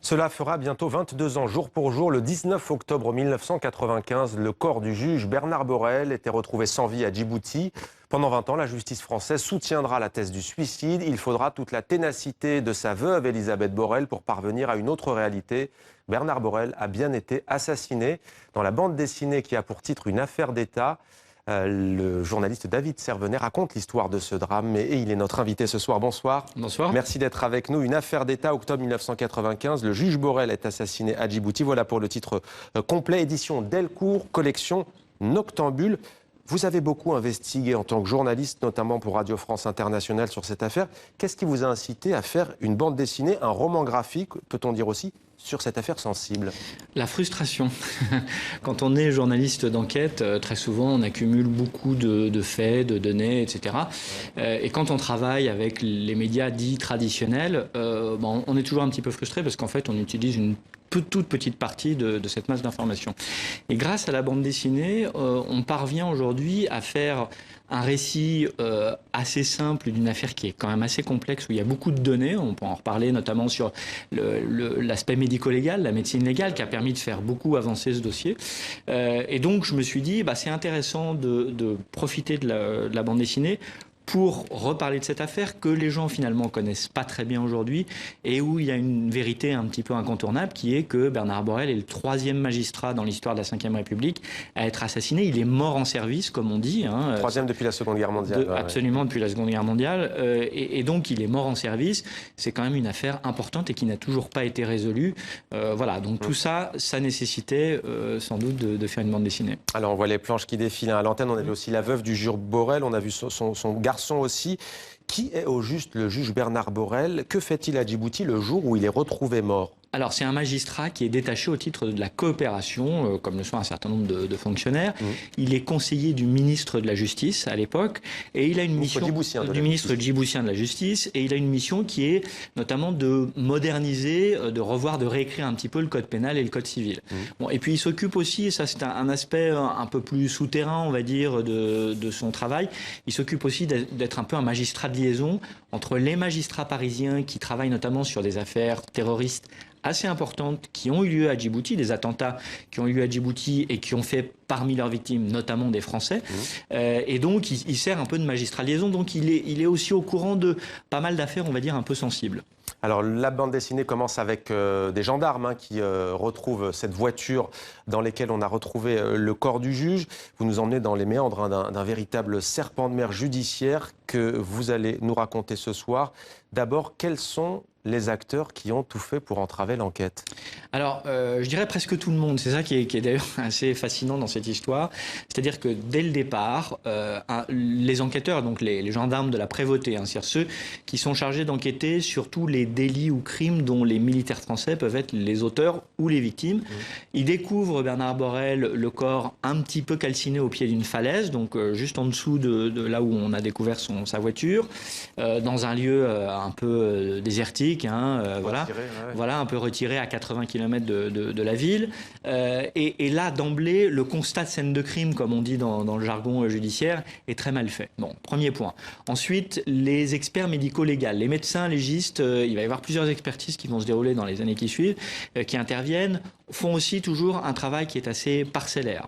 Cela fera bientôt 22 ans, jour pour jour. Le 19 octobre 1995, le corps du juge Bernard Borel était retrouvé sans vie à Djibouti. Pendant 20 ans, la justice française soutiendra la thèse du suicide. Il faudra toute la ténacité de sa veuve, Elisabeth Borel, pour parvenir à une autre réalité. Bernard Borel a bien été assassiné. Dans la bande dessinée qui a pour titre Une affaire d'État, le journaliste David Servenet raconte l'histoire de ce drame et il est notre invité ce soir. Bonsoir. Bonsoir. Merci d'être avec nous. Une affaire d'État, octobre 1995. Le juge Borel est assassiné à Djibouti. Voilà pour le titre complet. Édition Delcourt, collection Noctambule. Vous avez beaucoup investigué en tant que journaliste, notamment pour Radio France Internationale, sur cette affaire. Qu'est-ce qui vous a incité à faire une bande dessinée, un roman graphique, peut-on dire aussi, sur cette affaire sensible? La frustration. Quand on est journaliste d'enquête, très souvent on accumule beaucoup de faits, de données, etc. Et quand on travaille avec les médias dits traditionnels, on est toujours un petit peu frustré parce qu'en fait on utilise une toute petite partie de cette masse d'informations. Et grâce à la bande dessinée, on parvient aujourd'hui à faire un récit assez simple d'une affaire qui est quand même assez complexe, où il y a beaucoup de données. On peut en reparler notamment sur l'aspect médico-légal, la médecine légale, qui a permis de faire beaucoup avancer ce dossier. Et donc je me suis dit, c'est intéressant de profiter de la bande dessinée pour reparler de cette affaire que les gens finalement connaissent pas très bien aujourd'hui et où il y a une vérité un petit peu incontournable qui est que Bernard Borel est le 3e magistrat dans l'histoire de la Ve République à être assassiné. Il est mort en service, comme on dit. 3e depuis la Seconde Guerre mondiale. Absolument, depuis la Seconde Guerre mondiale. Et donc il est mort en service. C'est quand même une affaire importante et qui n'a toujours pas été résolue. Donc tout ça nécessitait sans doute de faire une bande dessinée. Alors on voit les planches qui défilent à l'antenne. On a vu aussi la veuve du juge Borel. On a vu son garçon aussi. Qui est au juste le juge Bernard Borel? Que fait-il à Djibouti le jour où il est retrouvé mort? Alors, c'est un magistrat qui est détaché au titre de la coopération, comme le sont un certain nombre de fonctionnaires. Il est conseiller du ministre de la Justice à l'époque, et il a une mission du ministre djiboutien de la Justice, et il a une mission qui est notamment de moderniser, de revoir, de réécrire un petit peu le code pénal et le code civil. Et puis il s'occupe aussi, et ça c'est un aspect un peu plus souterrain, on va dire, de son travail. Il s'occupe aussi d'être un peu un magistrat de liaison entre les magistrats parisiens qui travaillent notamment sur des affaires terroristes assez importantes qui ont eu lieu à Djibouti, des attentats qui ont eu lieu à Djibouti et qui ont fait parmi leurs victimes notamment des Français. Et donc il sert un peu de magistrat de liaison, donc il est aussi au courant de pas mal d'affaires, on va dire, un peu sensibles. Alors la bande dessinée commence avec des gendarmes qui retrouvent cette voiture dans laquelle on a retrouvé le corps du juge. Vous nous emmenez dans les méandres d'un véritable serpent de mer judiciaire que vous allez nous raconter ce soir. D'abord, quels sont les acteurs qui ont tout fait pour entraver l'enquête? Alors, je dirais presque tout le monde. C'est ça qui est d'ailleurs assez fascinant dans cette histoire. C'est-à-dire que dès le départ, les enquêteurs, donc les gendarmes de la prévôté, c'est-à-dire ceux qui sont chargés d'enquêter sur tous les délits ou crimes dont les militaires français peuvent être les auteurs ou les victimes, ils découvrent Bernard Borel, le corps un petit peu calciné au pied d'une falaise, donc juste en dessous de là où on a découvert sa voiture, dans un lieu un peu désertique. Un peu retiré à 80 km de la ville. Et là, d'emblée, le constat de scène de crime, comme on dit dans le jargon judiciaire, est très mal fait. Bon, premier point. Ensuite, les experts médico-légaux, les médecins légistes, il va y avoir plusieurs expertises qui vont se dérouler dans les années qui suivent, qui interviennent, font aussi toujours un travail qui est assez parcellaire.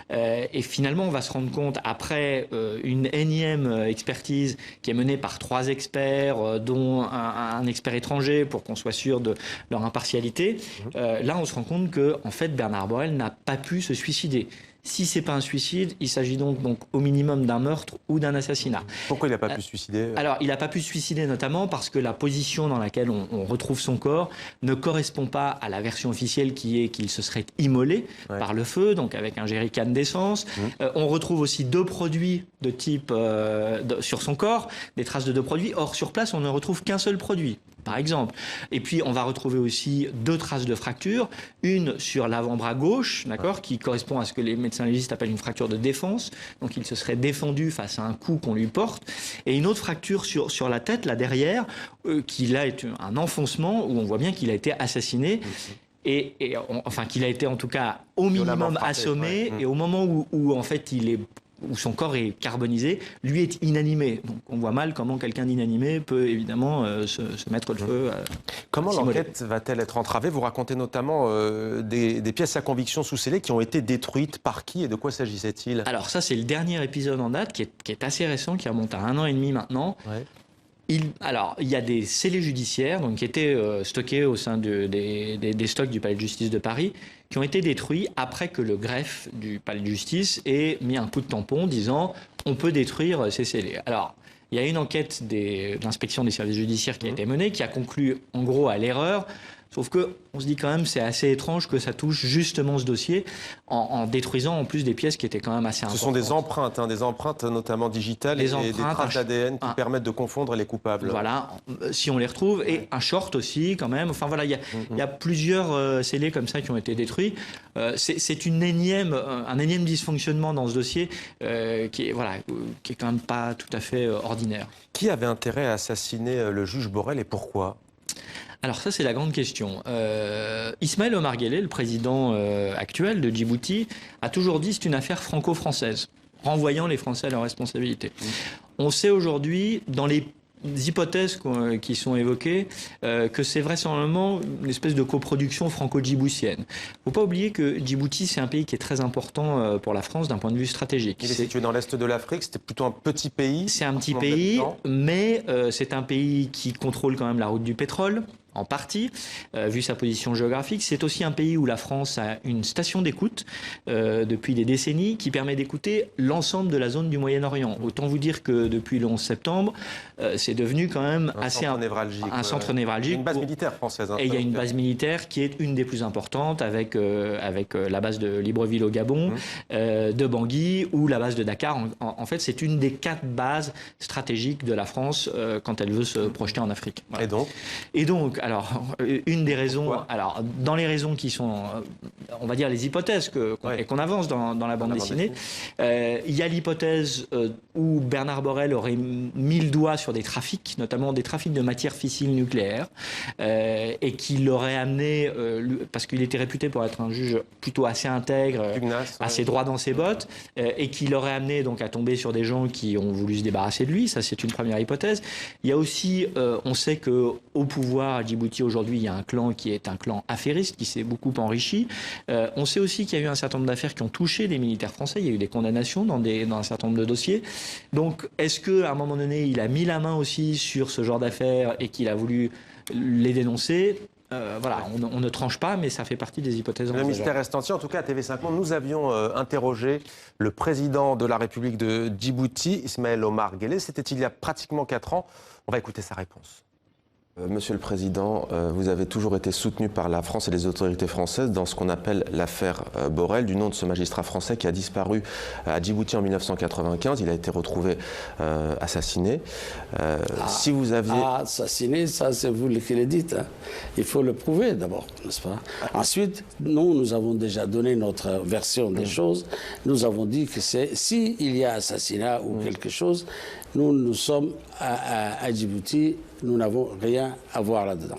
Et finalement, on va se rendre compte, après une énième expertise qui est menée par 3 experts, dont un expert étranger, pour qu'on soit sûr de leur impartialité, là on se rend compte que en fait, Bernard Borel n'a pas pu se suicider. Si ce n'est pas un suicide, il s'agit donc au minimum d'un meurtre ou d'un assassinat. Pourquoi il n'a pas pu se suicider? Alors, il n'a pas pu se suicider notamment parce que la position dans laquelle on retrouve son corps ne correspond pas à la version officielle qui est qu'il se serait immolé par le feu, donc avec un jerrycan d'essence. On retrouve aussi 2 produits de type sur son corps, des traces de 2 produits. Or, sur place, on ne retrouve qu'un seul produit, par exemple. Et puis, on va retrouver aussi 2 traces de fracture, une sur l'avant-bras gauche, qui correspond à ce que les médecins légistes appellent une fracture de défense. Donc, il se serait défendu face à un coup qu'on lui porte. Et une autre fracture sur la tête, là derrière, qui là est un enfoncement où on voit bien qu'il a été assassiné. Enfin, qu'il a été en tout cas au minimum assommé. Et au moment où en fait il est où son corps est carbonisé, lui est inanimé. Donc on voit mal comment quelqu'un d'inanimé peut évidemment se mettre le feu. Comment l'enquête va-t-elle être entravée? Vous racontez notamment des pièces à conviction sous scellé qui ont été détruites. Par qui et de quoi s'agissait-il? Alors ça, c'est le dernier épisode en date qui est assez récent, qui remonte à 1 an et demi maintenant. Ouais. Il y a des scellés judiciaires donc, qui étaient stockés au sein des stocks du Palais de justice de Paris, qui ont été détruits après que le greffe du Palais de justice ait mis un coup de tampon disant on peut détruire ces scellés. Alors, il y a une enquête de l'inspection des services judiciaires qui a été menée, qui a conclu en gros à l'erreur. Sauf qu'on se dit quand même c'est assez étrange que ça touche justement ce dossier en détruisant en plus des pièces qui étaient quand même assez importantes. Ce sont des empreintes notamment digitales et des traces d'ADN qui permettent de confondre les coupables. Voilà, si on les retrouve. Et un short aussi quand même. Enfin voilà, il y a plusieurs scellés comme ça qui ont été détruits. C'est un énième dysfonctionnement dans ce dossier qui est quand même pas tout à fait ordinaire. Qui avait intérêt à assassiner le juge Borrell et pourquoi ? Alors ça, c'est la grande question. Ismaël Omar Guelleh, le président actuel de Djibouti, a toujours dit que c'est une affaire franco-française, renvoyant les Français à leurs responsabilités. On sait aujourd'hui, dans les hypothèses qui sont évoquées, que c'est vraisemblablement une espèce de coproduction franco-djiboutienne. Il ne faut pas oublier que Djibouti, c'est un pays qui est très important pour la France d'un point de vue stratégique. Il est situé dans l'est de l'Afrique, c'était plutôt un petit pays. C'est un petit pays, mais c'est un pays qui contrôle quand même la route du pétrole, en partie, vu sa position géographique. C'est aussi un pays où la France a une station d'écoute depuis des décennies qui permet d'écouter l'ensemble de la zone du Moyen-Orient. Autant vous dire que depuis le 11 septembre, c'est devenu quand même un centre névralgique. Une base militaire française. Et il y a une base militaire qui est une des plus importantes avec la base de Libreville au Gabon, de Bangui ou la base de Dakar. En fait, c'est une des 4 bases stratégiques de la France quand elle veut se projeter en Afrique. Voilà. Et donc, alors, une des raisons, dans les raisons qui sont, on va dire les hypothèses qu'on avance dans la bande dessinée, il y a l'hypothèse où Bernard Borrell aurait mis le doigt sur des trafics, notamment des trafics de matières fissiles nucléaires, et qu'il l'aurait amené, parce qu'il était réputé pour être un juge plutôt assez intègre, assez droit dans ses bottes, et qu'il l'aurait amené donc à tomber sur des gens qui ont voulu se débarrasser de lui. Ça, c'est une première hypothèse. Il y a aussi, on sait qu'au pouvoir à Djibouti aujourd'hui, il y a un clan qui est un clan affairiste qui s'est beaucoup enrichi. On sait aussi qu'il y a eu un certain nombre d'affaires qui ont touché des militaires français. Il y a eu des condamnations dans un certain nombre de dossiers. Donc, est-ce qu'à un moment donné, il a mis la main aussi sur ce genre d'affaires et qu'il a voulu les dénoncer? On ne tranche pas, mais ça fait partie des hypothèses. Le mystère reste entier. En tout cas, à TV5 Monde, nous avions interrogé le président de la République de Djibouti, Ismaël Omar Guelleh. C'était il y a pratiquement 4 ans. On va écouter sa réponse. Monsieur le Président, vous avez toujours été soutenu par la France et les autorités françaises dans ce qu'on appelle l'affaire Borrell, du nom de ce magistrat français qui a disparu à Djibouti en 1995. Il a été retrouvé assassiné. Si vous aviez... assassiné, ça c'est vous qui le dites. Hein. Il faut le prouver d'abord, n'est-ce pas? Ensuite, nous avons déjà donné notre version des choses. Nous avons dit que s'il y a assassinat ou quelque chose, nous sommes à Djibouti, nous n'avons rien à voir là-dedans.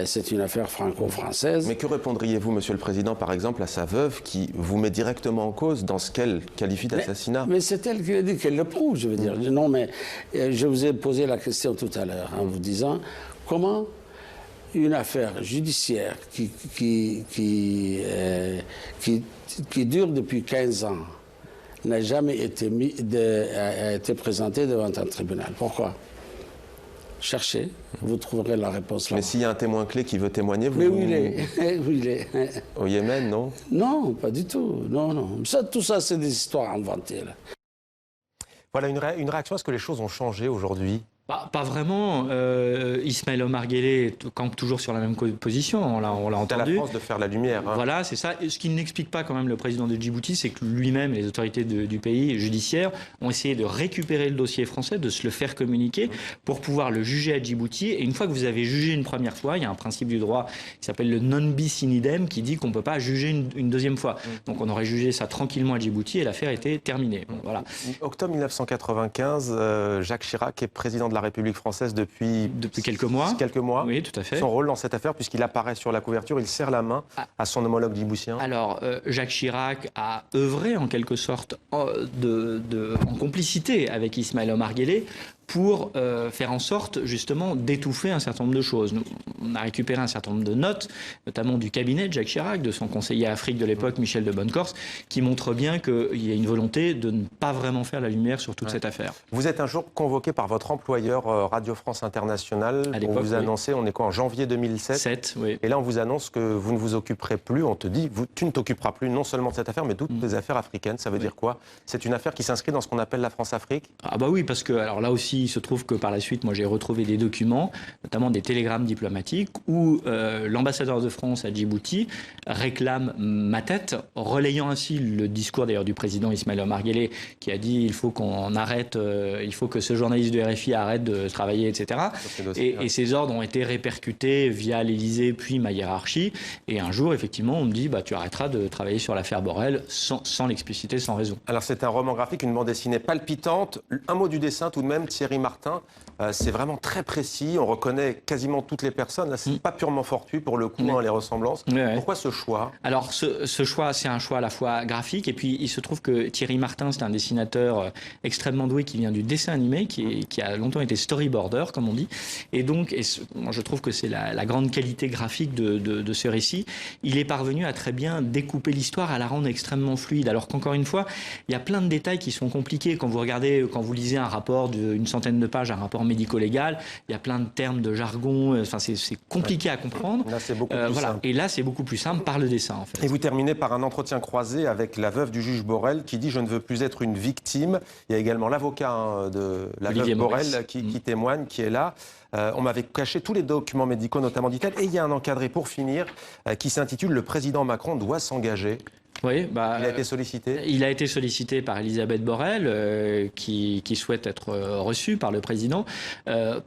C'est une affaire franco-française. Mais que répondriez-vous, Monsieur le Président, par exemple, à sa veuve qui vous met directement en cause dans ce qu'elle qualifie d'assassinat? Mais c'est elle qui l'a dit, qu'elle le prouve, je veux dire. Non, mais je vous ai posé la question tout à l'heure en vous disant comment une affaire judiciaire qui dure depuis 15 ans n'a jamais été présentée devant un tribunal. Pourquoi? Cherchez, vous trouverez la réponse là. Mais s'il y a un témoin clé qui veut témoigner, vous... Mais où il est? Où il est? Au Yémen, non? Non, pas du tout. Non. Tout ça, c'est des histoires inventées. Là. Voilà, une réaction. Est-ce que les choses ont changé aujourd'hui? Pas vraiment. Ismaël Omar Guelleh campe toujours sur la même position, on l'a entendu. C'est à la France de faire la lumière. Hein. Voilà, c'est ça. Ce qui n'explique pas quand même le président de Djibouti, c'est que lui-même et les autorités du pays judiciaires ont essayé de récupérer le dossier français, de se le faire communiquer pour pouvoir le juger à Djibouti. Et une fois que vous avez jugé une première fois, il y a un principe du droit qui s'appelle le non bis in idem qui dit qu'on ne peut pas juger une deuxième fois. Donc on aurait jugé ça tranquillement à Djibouti et l'affaire était terminée. Bon, voilà. Octobre 1995, Jacques Chirac est président de la République française depuis quelques mois. Quelques mois. Oui, tout à fait. Son rôle dans cette affaire, puisqu'il apparaît sur la couverture, il serre la main à son homologue djiboutien. Alors, Jacques Chirac a œuvré en quelque sorte en complicité avec Ismaël Omar Guelleh pour faire en sorte justement d'étouffer un certain nombre de choses. On a récupéré un certain nombre de notes, notamment du cabinet de Jacques Chirac, de son conseiller Afrique de l'époque, Michel de Bonnecorse, qui montrent bien qu'il y a une volonté de ne pas vraiment faire la lumière sur toute cette affaire. Vous êtes un jour convoqué par votre employeur Radio France Internationale pour vous annoncer, on est quoi, en janvier 2007 oui. Et là, on vous annonce que vous ne vous occuperez plus, on te dit, tu ne t'occuperas plus non seulement de cette affaire, mais toutes les affaires africaines. Ça veut dire quoi? C'est une affaire qui s'inscrit dans ce qu'on appelle la France-Afrique? Ah bah oui, parce que alors là aussi, il se trouve que par la suite, moi j'ai retrouvé des documents, notamment des télégrammes diplomatiques, où l'ambassadeur de France à Djibouti réclame ma tête, relayant ainsi le discours d'ailleurs du président Ismaël Omar Guelleh, qui a dit il faut qu'on arrête, il faut que ce journaliste de RFI arrête de travailler, etc. Et ces ordres ont été répercutés via l'Élysée puis ma hiérarchie. Et un jour, effectivement, on me dit tu arrêteras de travailler sur l'affaire Borrell sans l'expliciter, sans raison. Alors c'est un roman graphique, une bande dessinée palpitante. Un mot du dessin tout de même, Thierry Martin. C'est vraiment très précis, on reconnaît quasiment toutes les personnes. Là, c'est pas purement fortuit pour le coup, les ressemblances. Pourquoi ce choix? Alors, ce choix, c'est un choix à la fois graphique, et puis il se trouve que Thierry Martin, c'est un dessinateur extrêmement doué qui vient du dessin animé, qui a longtemps été storyboarder, comme on dit. Et donc, moi, je trouve que c'est la grande qualité graphique de ce récit. Il est parvenu à très bien découper l'histoire, à la rendre extrêmement fluide. Alors qu'encore une fois, il y a plein de détails qui sont compliqués. Quand vous lisez un rapport d'une centaine de pages, un rapport médico-légal, il y a plein de termes de jargon, enfin c'est compliqué à comprendre. Là, c'est beaucoup plus simple. Et là, c'est beaucoup plus simple par le dessin, en fait. Et vous terminez par un entretien croisé avec la veuve du juge Borrell qui dit « Je ne veux plus être une victime ». Il y a également l'avocat de la veuve Borrell qui témoigne, qui est là. On m'avait caché tous les documents médicaux, notamment, dit-elle. Et il y a un encadré, pour finir, qui s'intitule « Le président Macron doit s'engager ». Oui, il a été sollicité. Il a été sollicité par Elisabeth Borrell, qui souhaite être reçue par le président,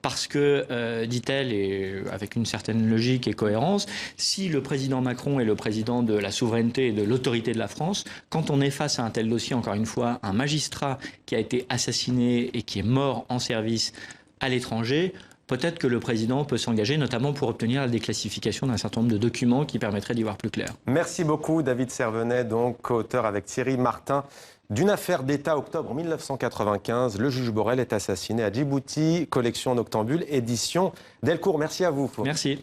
parce que, dit-elle, et avec une certaine logique et cohérence, si le président Macron est le président de la souveraineté et de l'autorité de la France, quand on est face à un tel dossier, encore une fois, un magistrat qui a été assassiné et qui est mort en service à l'étranger, peut-être que le président peut s'engager, notamment pour obtenir la déclassification d'un certain nombre de documents qui permettraient d'y voir plus clair. Merci beaucoup, David Servenet, donc auteur avec Thierry Martin d'une affaire d'État, octobre 1995. Le juge Borrell est assassiné à Djibouti, collection Noctambule, édition Delcourt. Merci à vous. Merci.